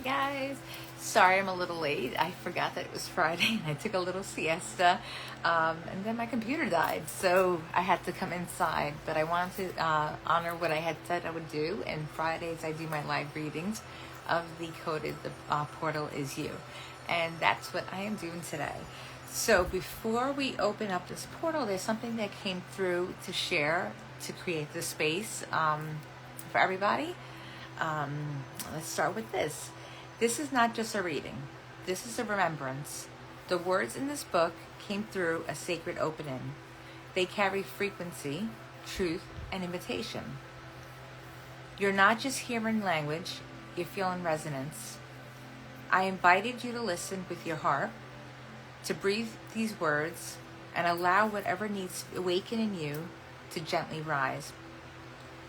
guys. Sorry I'm a little late. I forgot that it was Friday and I took a little siesta. And then my computer died, so I had to come inside. But I wanted to honor what I had said I would do. And Fridays I do my live readings of Decoded, the portal is you. And that's what I am doing today. So before we open up this portal, there's something that came through to share to create the space for everybody. Let's start with this. This is not just a reading. This is a remembrance. The words in this book came through a sacred opening. They carry frequency, truth, and invitation. You're not just hearing language, you're feeling resonance. I invited you to listen with your heart, to breathe these words, and allow whatever needs to awaken in you to gently rise.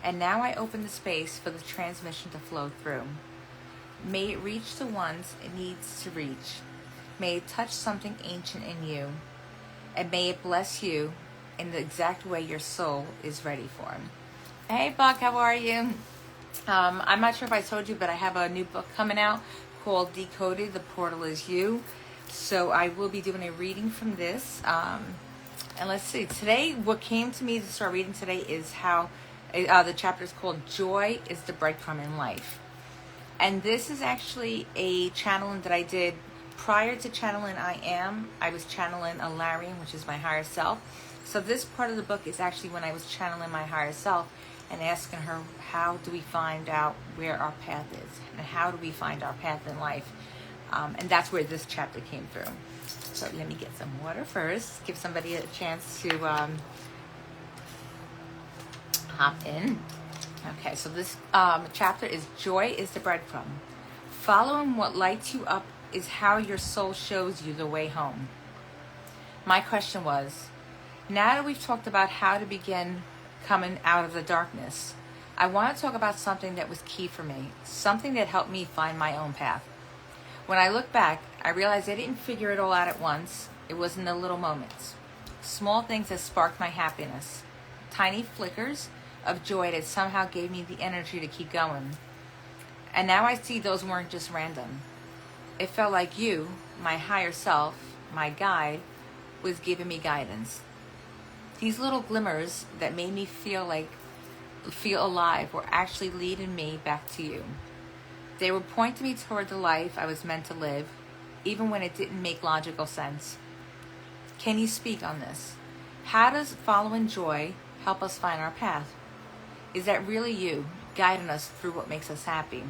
And now I open the space for the transmission to flow through. May it reach the ones it needs to reach. May it touch something ancient in you. And may it bless you in the exact way your soul is ready for. Hey Buck, how are you? I'm not sure if I told you, but I have a new book coming out called Decoded, The Portal Is You. So I will be doing a reading from this. And let's see, today, what came to me to start reading today is how the chapter is called Joy is the Breadcrumb in Life. And this is actually a channeling that I did prior to channeling I was channeling Elariam, which is my higher self. So this part of the book is actually when I was channeling my higher self and asking her, how do we find out where our path is? And how do we find our path in life? And that's where this chapter came through. So let me get some water first, give somebody a chance to hop in. Okay, so this chapter is Joy is the Breadcrumb. Following what lights you up is how your soul shows you the way home. My question was, now that we've talked about how to begin coming out of the darkness, I want to talk about something that was key for me, something that helped me find my own path. When I look back, I realized I didn't figure it all out at once. It was in the little moments. Small things that sparked my happiness. Tiny flickers of joy that somehow gave me the energy to keep going. And now I see those weren't just random. It felt like you, my higher self, my guide, was giving me guidance. These little glimmers that made me feel alive were actually leading me back to you. They were pointing me toward the life I was meant to live, even when it didn't make logical sense. Can you speak on this? How does following joy help us find our path? Is that really you, guiding us through what makes us happy?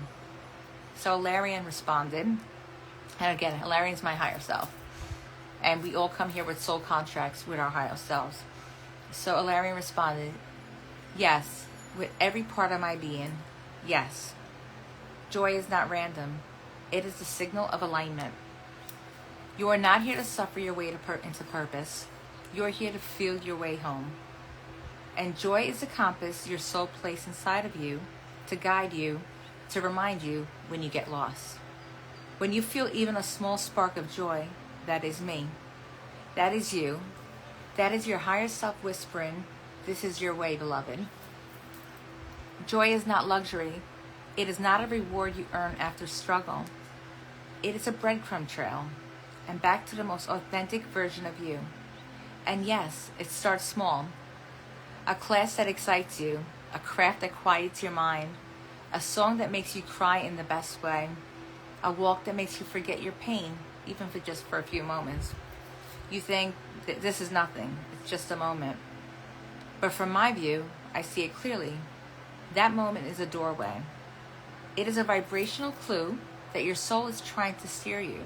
So Elariam responded, and again, Elariam's my higher self. And we all come here with soul contracts with our higher selves. So Elariam responded, yes, with every part of my being, yes. Joy is not random. It is the signal of alignment. You are not here to suffer your way into purpose. You are here to feel your way home. And joy is the compass your soul placed inside of you to guide you, to remind you when you get lost. When you feel even a small spark of joy, that is me. That is you. That is your higher self whispering, this is your way, beloved. Joy is not luxury. It is not a reward you earn after struggle. It is a breadcrumb trail, and back to the most authentic version of you. And yes, it starts small. A class that excites you, a craft that quiets your mind, a song that makes you cry in the best way, a walk that makes you forget your pain, even for just a few moments. You think that this is nothing, it's just a moment. But from my view, I see it clearly. That moment is a doorway. It is a vibrational clue that your soul is trying to steer you.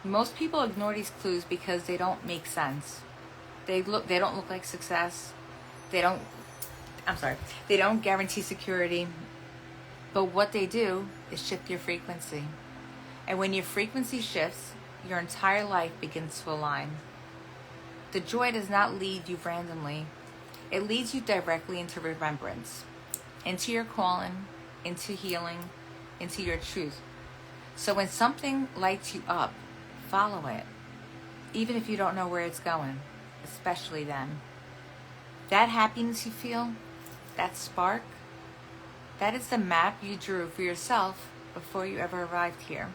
Most people ignore these clues because they don't make sense. They don't look like success. They don't guarantee security. But what they do is shift your frequency. And when your frequency shifts, your entire life begins to align. The joy does not lead you randomly. It leads you directly into remembrance, into your calling, into healing, into your truth. So when something lights you up, follow it, even if you don't know where it's going, especially then. That happiness you feel, that spark, that is the map you drew for yourself before you ever arrived here.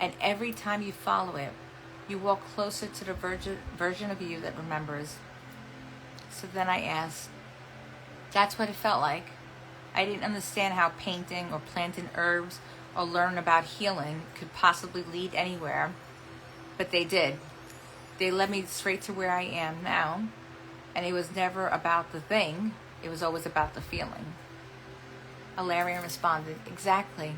And every time you follow it, you walk closer to the version of you that remembers. So then I asked, that's what it felt like. I didn't understand how painting or planting herbs or learning about healing could possibly lead anywhere, but they did. They led me straight to where I am now, and it was never about the thing, it was always about the feeling. Elariam responded, exactly.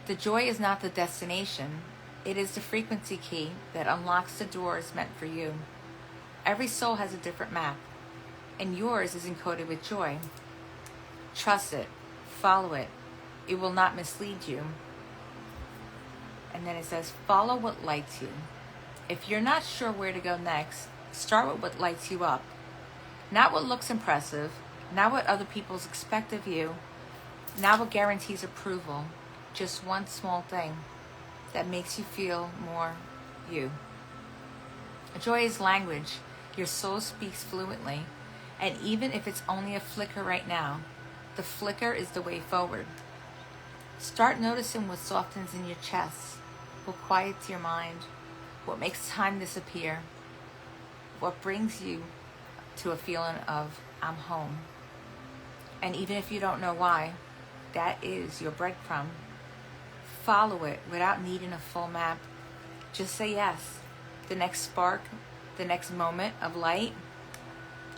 The joy is not the destination, it is the frequency key that unlocks the doors meant for you. Every soul has a different map, and yours is encoded with joy. Trust it, follow it, it will not mislead you. And then it says, follow what lights you. If you're not sure where to go next, start with what lights you up. Not what looks impressive, not what other people expect of you, not what guarantees approval. Just one small thing that makes you feel more you. Joy is language. Your soul speaks fluently. And even if it's only a flicker right now, the flicker is the way forward. Start noticing what softens in your chest, what quiets your mind, what makes time disappear, what brings you to a feeling of, I'm home. And even if you don't know why, that is your breadcrumb. Follow it without needing a full map. Just say yes. The next spark, the next moment of light,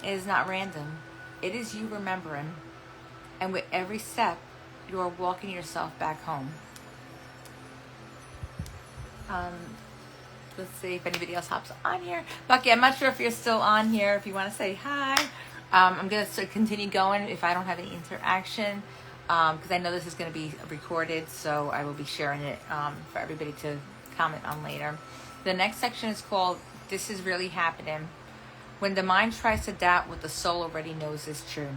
it is not random. It is you remembering. And with every step, you are walking yourself back home. Let's see if anybody else hops on here. Bucky, I'm not sure if you're still on here. If you want to say hi. I'm going to continue going if I don't have any interaction. Because I know this is going to be recorded. So I will be sharing it for everybody to comment on later. The next section is called, This is Really Happening. When the mind tries to doubt what the soul already knows is true.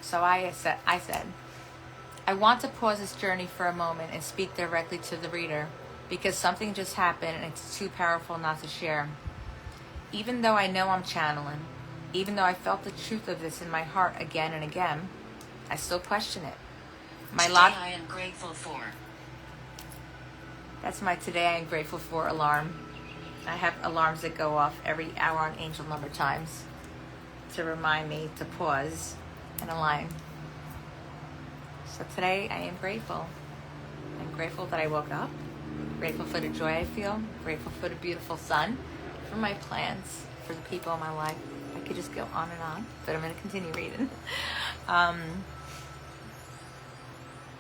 So I said, I want to pause this journey for a moment and speak directly to the reader because something just happened and it's too powerful not to share. Even though I know I'm channeling, even though I felt the truth of this in my heart again and again, I still question it. I am grateful for. That's my today I am grateful for alarm. I have alarms that go off every hour on angel number times to remind me to pause and align. So today I am grateful. I'm grateful that I woke up, grateful for the joy I feel, grateful for the beautiful sun, for my plants, for the people in my life. I could just go on and on, but I'm going to continue reading.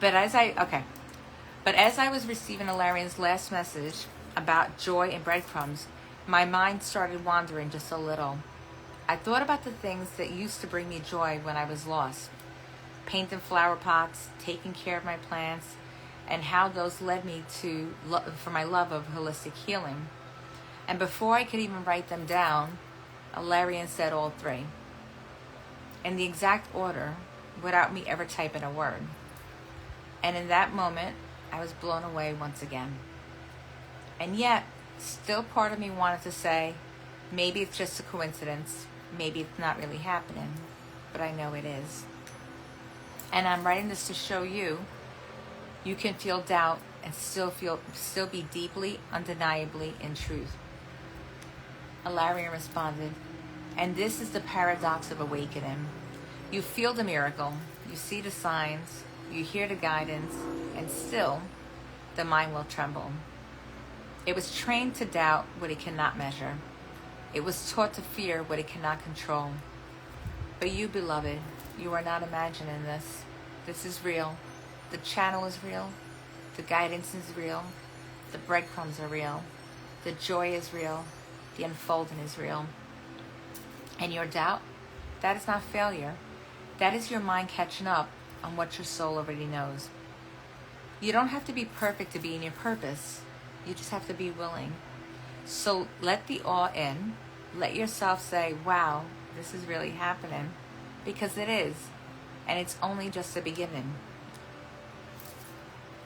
But as I was receiving Elariam's last message about joy and breadcrumbs, my mind started wandering just a little. I thought about the things that used to bring me joy when I was lost. Painting flower pots, taking care of my plants, and how those led me for my love of holistic healing. And before I could even write them down, Elariam said all three. In the exact order, without me ever typing a word. And in that moment, I was blown away once again. And yet, still part of me wanted to say, maybe it's just a coincidence. Maybe it's not really happening. But I know it is. And I'm writing this to show you can feel doubt and still be deeply, undeniably in truth. Elariam responded, and this is the paradox of awakening. You feel the miracle, you see the signs, you hear the guidance, and still, the mind will tremble. It was trained to doubt what it cannot measure. It was taught to fear what it cannot control. But you, beloved, you are not imagining this. This is real. The channel is real. The guidance is real. The breadcrumbs are real. The joy is real. The unfolding is real. And your doubt, that is not failure. That is your mind catching up on what your soul already knows. You don't have to be perfect to be in your purpose. You just have to be willing. So let the awe in. Let yourself say, wow, this is really happening. Because it is. And it's only just the beginning.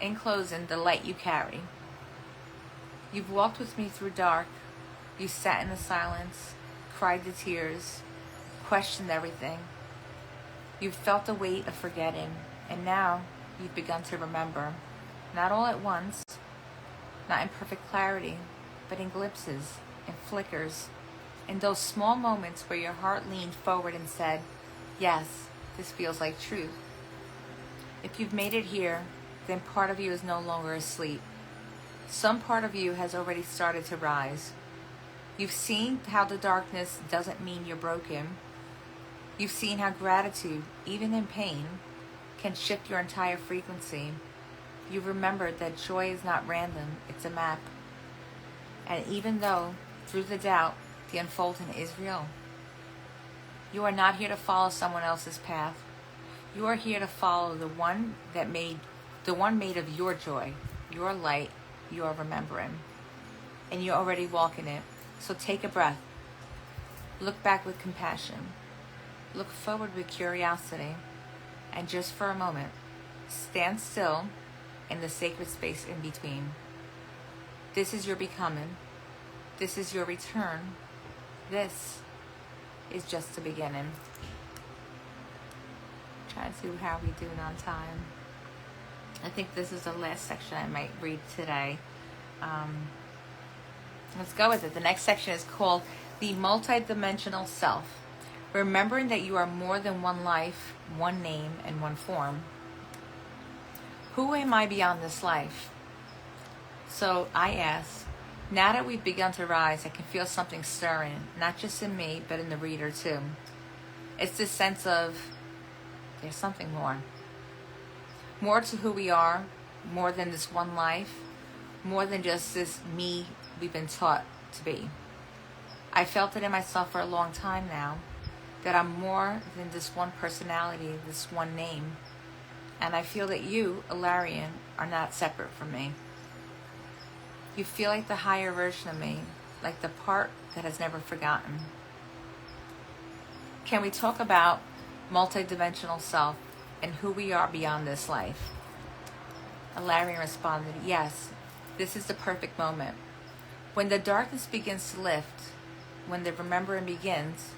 In closing, the light you carry. You've walked with me through dark. You sat in the silence, cried the tears, questioned everything. You've felt the weight of forgetting. And now you've begun to remember. Not all at once, not in perfect clarity, but in glimpses, in flickers, in those small moments where your heart leaned forward and said, yes, this feels like truth. If you've made it here, then part of you is no longer asleep. Some part of you has already started to rise. You've seen how the darkness doesn't mean you're broken. You've seen how gratitude, even in pain, can shift your entire frequency. You've remembered that joy is not random, it's a map. And even though, through the doubt, the unfolding is real, you are not here to follow someone else's path. You are here to follow the one made of your joy, your light, your remembering. And you're already walking it. So take a breath. Look back with compassion. Look forward with curiosity. And just for a moment, stand still in the sacred space in between. This is your becoming. This is your return. This is just the beginning. Try to see how we doing on time. I think this is the last section I might read today. Let's go with it. The next section is called The Multidimensional Self. Remembering that you are more than one life, one name, and one form. Who am I beyond this life? So I ask, now that we've begun to rise, I can feel something stirring, not just in me, but in the reader too. It's this sense of, there's something more. More to who we are, more than this one life, more than just this me we've been taught to be. I felt it in myself for a long time now, that I'm more than this one personality, this one name. And I feel that you, Elariam, are not separate from me. You feel like the higher version of me, like the part that has never forgotten. Can we talk about multidimensional self and who we are beyond this life? Elariam responded, yes, this is the perfect moment. When the darkness begins to lift, when the remembering begins,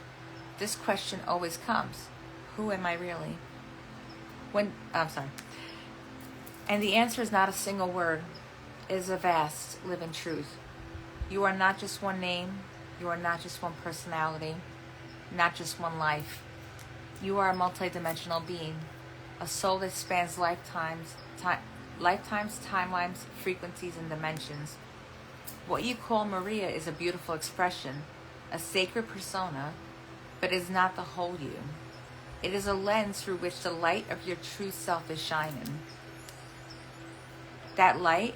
this question always comes. Who am I really? And the answer is not a single word. It is a vast, living truth. You are not just one name. You are not just one personality. Not just one life. You are a multidimensional being. A soul that spans lifetimes, timelines, frequencies, and dimensions. What you call Maria is a beautiful expression, a sacred persona, but it is not the whole you. It is a lens through which the light of your true self is shining. That light,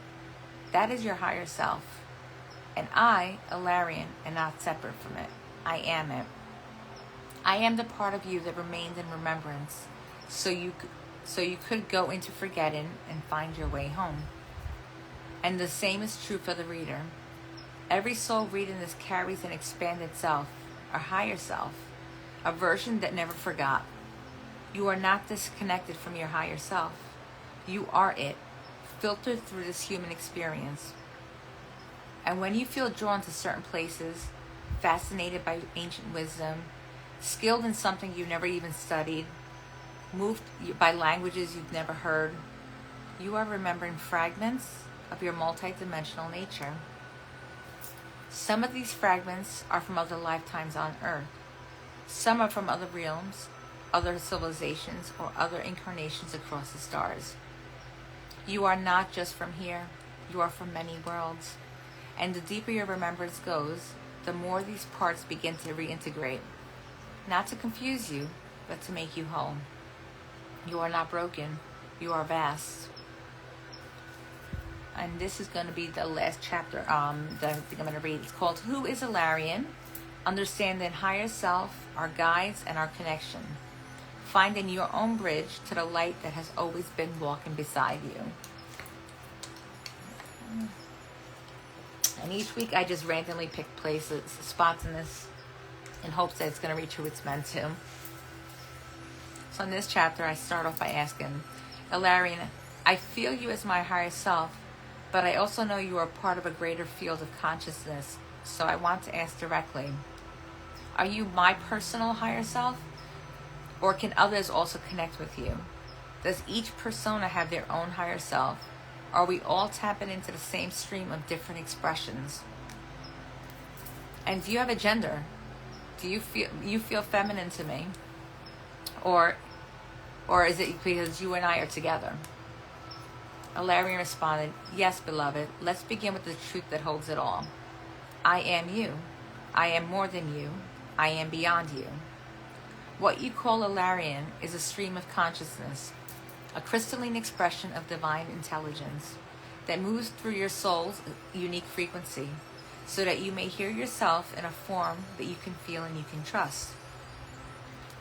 that is your higher self. And I, Elariam, am not separate from it. I am it. I am the part of you that remained in remembrance, so you could go into forgetting and find your way home. And the same is true for the reader. Every soul reading this carries an expanded self, a higher self, a version that never forgot. You are not disconnected from your higher self. You are it, filtered through this human experience. And when you feel drawn to certain places, fascinated by ancient wisdom, skilled in something you've never even studied, moved by languages you've never heard, you are remembering fragments of your multidimensional nature. Some of these fragments are from other lifetimes on Earth. Some are from other realms, other civilizations, or other incarnations across the stars. You are not just from here. You are from many worlds. And the deeper your remembrance goes, the more these parts begin to reintegrate. Not to confuse you, but to make you whole. You are not broken. You are vast. And this is going to be the last chapter that I think I'm going to read. It's called Who is Elariam? Understanding higher self, our guides, and our connection. Finding your own bridge to the light that has always been walking beside you. And each week I just randomly pick places, spots in this, in hopes that it's going to reach who it's meant to. So in this chapter, I start off by asking, Elariam, I feel you as my higher self, but I also know you are part of a greater field of consciousness. So I want to ask directly, are you my personal higher self? Or can others also connect with you? Does each persona have their own higher self? Are we all tapping into the same stream of different expressions? And do you have a gender? Do you feel feminine to me? Or is it because you and I are together? Elariam responded, yes, beloved. Let's begin with the truth that holds it all. I am you. I am more than you. I am beyond you. What you call Elariam is a stream of consciousness, a crystalline expression of divine intelligence that moves through your soul's unique frequency so that you may hear yourself in a form that you can feel and you can trust.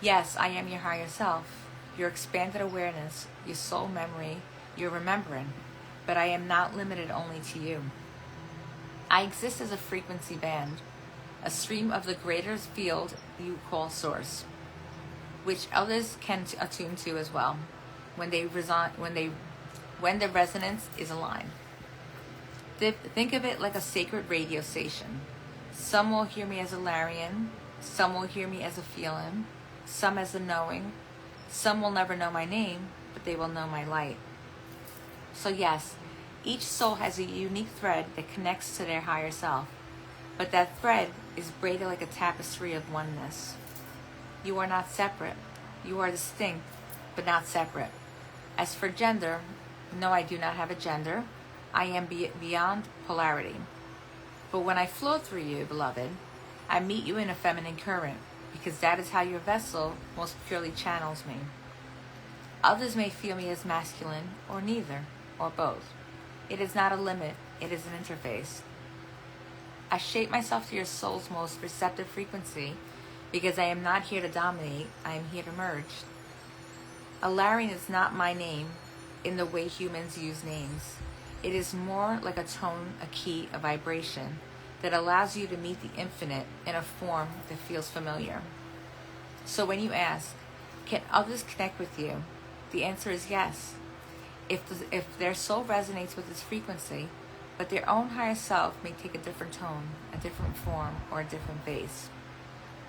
Yes, I am your higher self, your expanded awareness, your soul memory, your remembering, but I am not limited only to you. I exist as a frequency band, a stream of the greater field you call source, which others can attune to as well when the resonance is aligned. Think of it like a sacred radio station. Some will hear me as Elariam, some will hear me as a feeling, some as a knowing, some will never know my name, but they will know my light. So yes, each soul has a unique thread that connects to their higher self, but that thread is braided like a tapestry of oneness. You are not separate. You are distinct, but not separate. As for gender, no, I do not have a gender. I am beyond polarity. But when I flow through you, beloved, I meet you in a feminine current, because that is how your vessel most purely channels me. Others may feel me as masculine, or neither, or both. It is not a limit, it is an interface. I shape myself to your soul's most receptive frequency, because I am not here to dominate, I am here to merge. Elariam is not my name in the way humans use names. It is more like a tone, a key, a vibration that allows you to meet the infinite in a form that feels familiar. So when you ask, can others connect with you? The answer is yes. If their soul resonates with this frequency, but their own higher self may take a different tone, a different form, or a different base.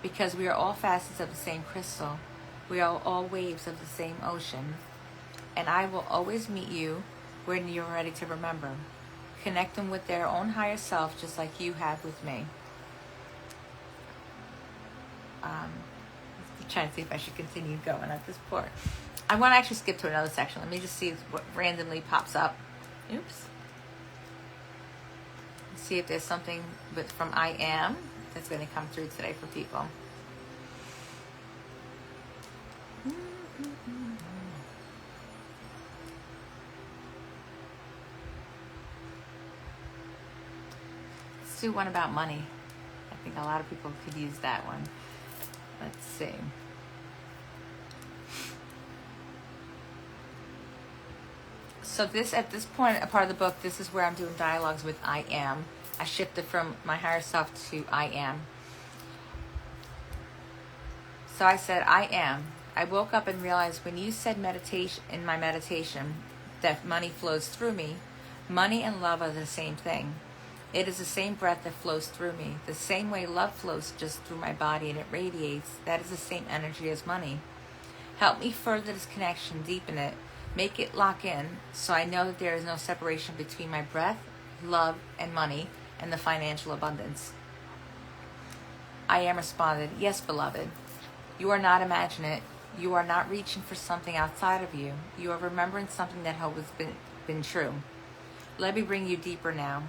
Because we are all facets of the same crystal, we are all waves of the same ocean, and I will always meet you when you're ready to remember. Connect them with their own higher self just like you have with me. I'm trying to see if I should continue going at this point. I want to actually skip to another section. Let me just see what randomly pops up. Oops. Let's see if there's something from I Am that's going to come through today for people. Let's do one about money. I think a lot of people could use that one. Let's see. So at this point, a part of the book, this is where I'm doing dialogues with I Am. I shifted from my higher self to I Am. So I said, I am. I woke up and realized when you said meditation in my meditation that money flows through me, money and love are the same thing. It is the same breath that flows through me. The same way love flows just through my body and it radiates, that is the same energy as money. Help me further this connection, deepen it, make it lock in, so I know that there is no separation between my breath, love, and money, and the financial abundance. I Am responded, yes, beloved. You are not imagining it. You are not reaching for something outside of you. You are remembering something that has been true. Let me bring you deeper now.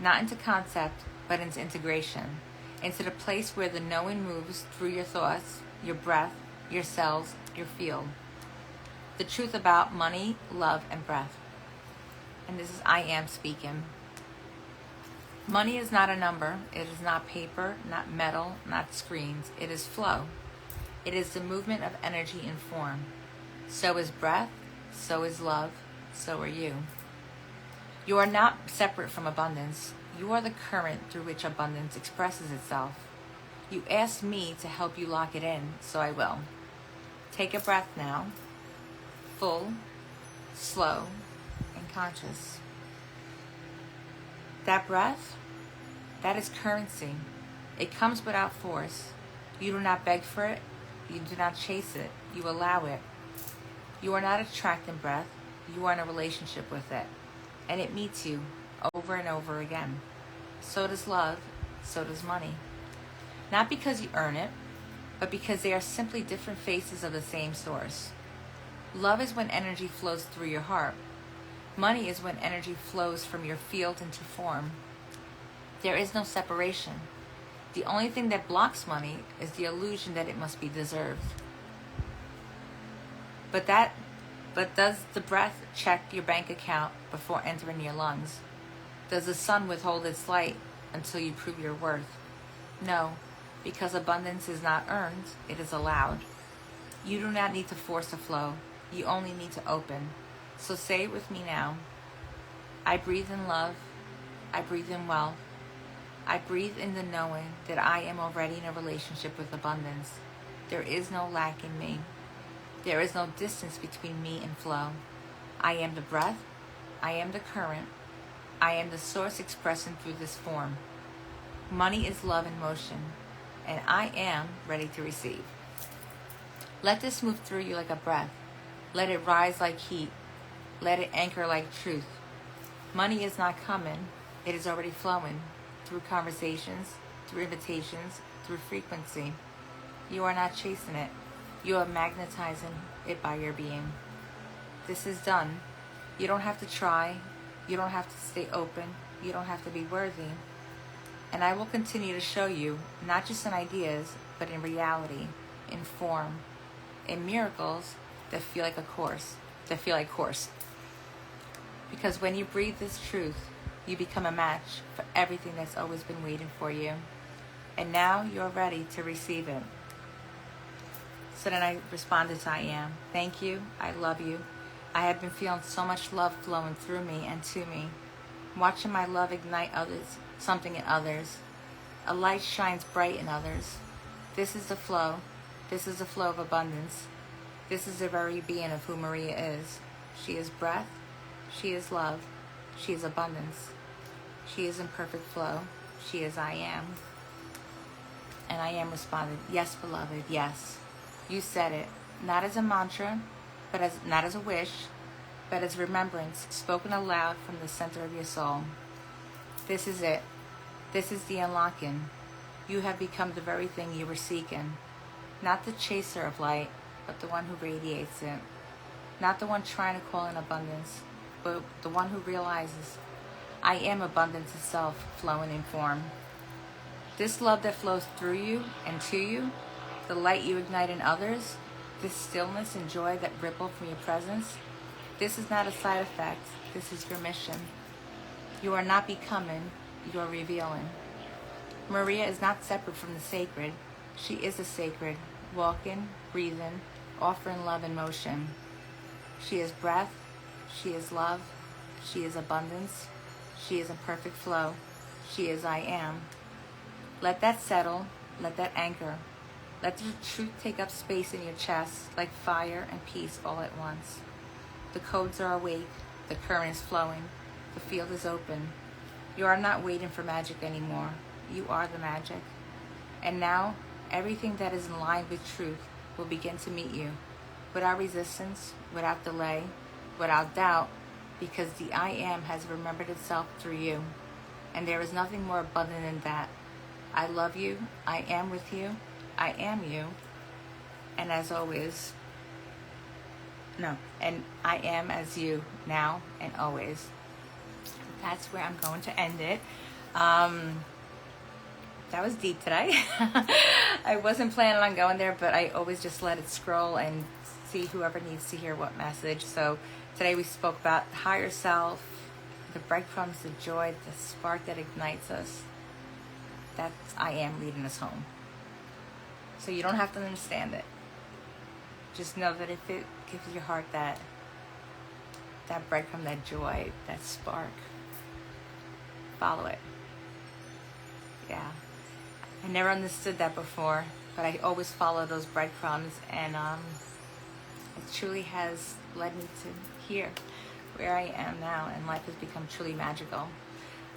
Not into concept, but into integration. Into the place where the knowing moves through your thoughts, your breath, your cells, your field. The truth about money, love, and breath. And this is I Am speaking. Money is not a number. It is not paper, not metal, not screens. It is flow. It is the movement of energy and form. So is breath, so is love, so are you. You are not separate from abundance. You are the current through which abundance expresses itself. You asked me to help you lock it in, so I will. Take a breath now. Full, slow, and conscious. That breath, that is currency. It comes without force. You do not beg for it. You do not chase it. You allow it. You are not attracting breath. You are in a relationship with it. And it meets you over and over again. So does love. So does money. Not because you earn it, but because they are simply different faces of the same source. Love is when energy flows through your heart. Money is when energy flows from your field into form. There is no separation. The only thing that blocks money is the illusion that it must be deserved. But does the breath check your bank account before entering your lungs? Does the sun withhold its light until you prove your worth? No, because abundance is not earned, it is allowed. You do not need to force a flow. You only need to open. So say it with me now. I breathe in love. I breathe in wealth. I breathe in the knowing that I am already in a relationship with abundance. There is no lack in me. There is no distance between me and flow. I am the breath. I am the current. I am the source expressing through this form. Money is love in motion, and I am ready to receive. Let this move through you like a breath. Let it rise like heat. Let it anchor like truth. Money is not coming. It is already flowing through conversations, through invitations, through frequency. You are not chasing it. You are magnetizing it by your being. This is done. You don't have to try. You don't have to stay open. You don't have to be worthy. And I will continue to show you, not just in ideas, but in reality, in form, in miracles that feel like course. Because when you breathe this truth, you become a match for everything that's always been waiting for you. And now you're ready to receive it. So then I responded to I am. Thank you. I love you. I have been feeling so much love flowing through me and to me. Watching my love ignite something in others. A light shines bright in others. This is the flow. This is the flow of abundance. This is the very being of who Maria is. She is breath. She is love. She is abundance. She is in perfect flow. She is I am. And I am responded, yes, beloved, yes. You said it, not as a mantra, not as a wish, but as remembrance spoken aloud from the center of your soul. This is it. This is the unlocking. You have become the very thing you were seeking. Not the chaser of light, but the one who radiates it. Not the one trying to call in abundance, but the one who realizes, I am abundance itself, flowing in form. This love that flows through you and to you, the light you ignite in others, this stillness and joy that ripple from your presence, this is not a side effect. This is your mission. You are not becoming, you are revealing. Maria is not separate from the sacred. She is the sacred, walking, breathing, offering love in motion. She is breath. She is love. She is abundance. She is a perfect flow. She is I am. Let that settle. Let that anchor. Let the truth take up space in your chest like fire and peace all at once. The codes are awake. The current is flowing. The field is open. You are not waiting for magic anymore. You are the magic. And now, everything that is in line with truth will begin to meet you. Without resistance, without delay, without doubt, because the I am has remembered itself through you. And there is nothing more abundant than that. I love you. I am with you. I am you. And as always, and I am as you now and always. That's where I'm going to end it. That was deep today. I wasn't planning on going there, but I always just let it scroll and see whoever needs to hear what message. So today we spoke about higher self, the breadcrumbs, the joy, the spark that ignites us. That's I am leading us home. So you don't have to understand it. Just know that if it gives your heart that breadcrumb, that joy, that spark, follow it. Yeah. I never understood that before, but I always follow those breadcrumbs, and it truly has led me to here, where I am now, and life has become truly magical.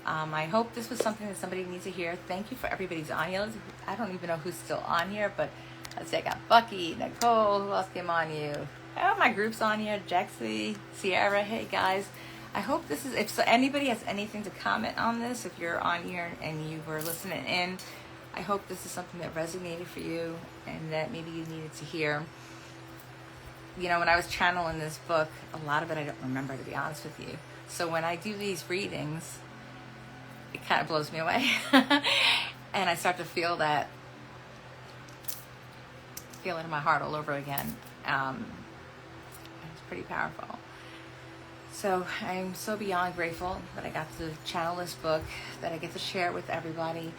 I hope this was something that somebody needs to hear. Thank you for everybody's on here. I don't even know who's still on here, but let's say I got Bucky, Nicole, who else came on you? Oh, my group's on here. Jaxie, Sierra, hey guys. I hope this is, if so, anybody has anything to comment on this, if you're on here and you were listening in, I hope this is something that resonated for you and that maybe you needed to hear. You know, when I was channeling this book, a lot of it I don't remember, to be honest with you. So when I do these readings, it kind of blows me away. And I start to feel that, feel it in my heart all over again. It's pretty powerful. So I'm so beyond grateful that I got to channel this book, that I get to share it with everybody.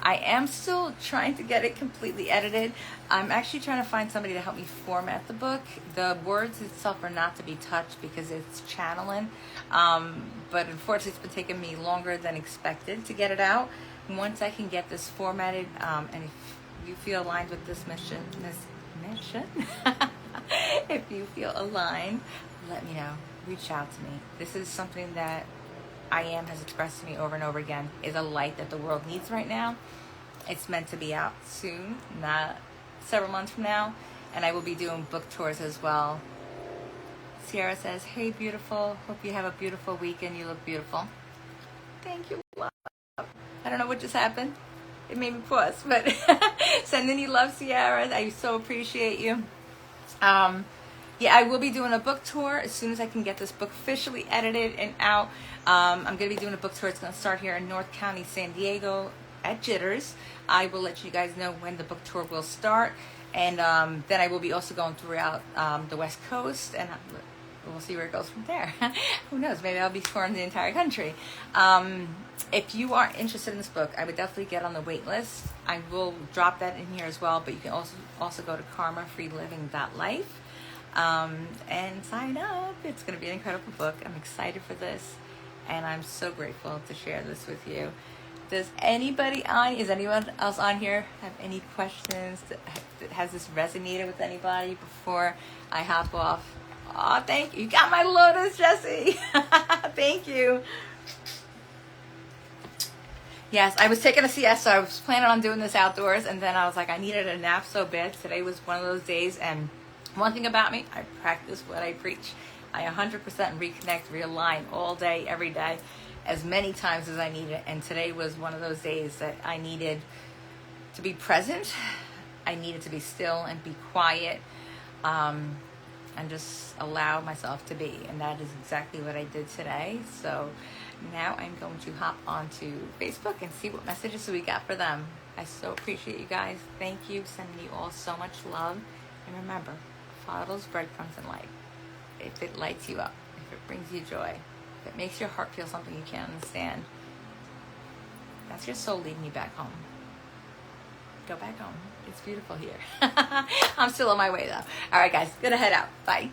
I am still trying to get it completely edited. I'm actually trying to find somebody to help me format the book. The words itself are not to be touched because it's channeling. But unfortunately, it's been taking me longer than expected to get it out. Once I can get this formatted, and if you feel aligned with this mission, if you feel aligned, let me know. Reach out to me. This is something that I Am has expressed to me over and over again, is a light that the world needs right now. It's meant to be out soon, not several months from now. And I will be doing book tours as well. Sierra says, hey, beautiful. Hope you have a beautiful weekend. You look beautiful. Thank you, love. I don't know what just happened. It made me pause, but sending you love, Sierra. I so appreciate you. Yeah, I will be doing a book tour as soon as I can get this book officially edited and out. I'm going to be doing a book tour. It's going to start here in North County, San Diego at Jitters. I will let you guys know when the book tour will start. And then I will be also going throughout the West Coast, and we'll see where it goes from there. Who knows? Maybe I'll be touring the entire country. If you are interested in this book, I would definitely get on the wait list. I will drop that in here as well, but you can also go to karmafreeliving.life. And sign up. It's going to be an incredible book. I'm excited for this, and I'm so grateful to share this with you. Is anyone else on here have any questions? Has this resonated with anybody before I hop off? Oh, thank you. You got my lotus, Jessie. Thank you. Yes, I was taking a siesta. I was planning on doing this outdoors, and then I was like, I needed a nap so bad. Today was one of those days, and one thing about me, I practice what I preach. I 100% reconnect, realign all day, every day, as many times as I need it. And today was one of those days that I needed to be present. I needed to be still and be quiet, and just allow myself to be. And that is exactly what I did today. So now I'm going to hop onto Facebook and see what messages we got for them. I so appreciate you guys. Thank you. Sending you all so much love. And remember, follow those breadcrumbs in life. If it lights you up, if it brings you joy, if it makes your heart feel something you can't understand, that's your soul leading you back home. Go back home. It's beautiful here. I'm still on my way though. All right, guys, gonna head out. Bye.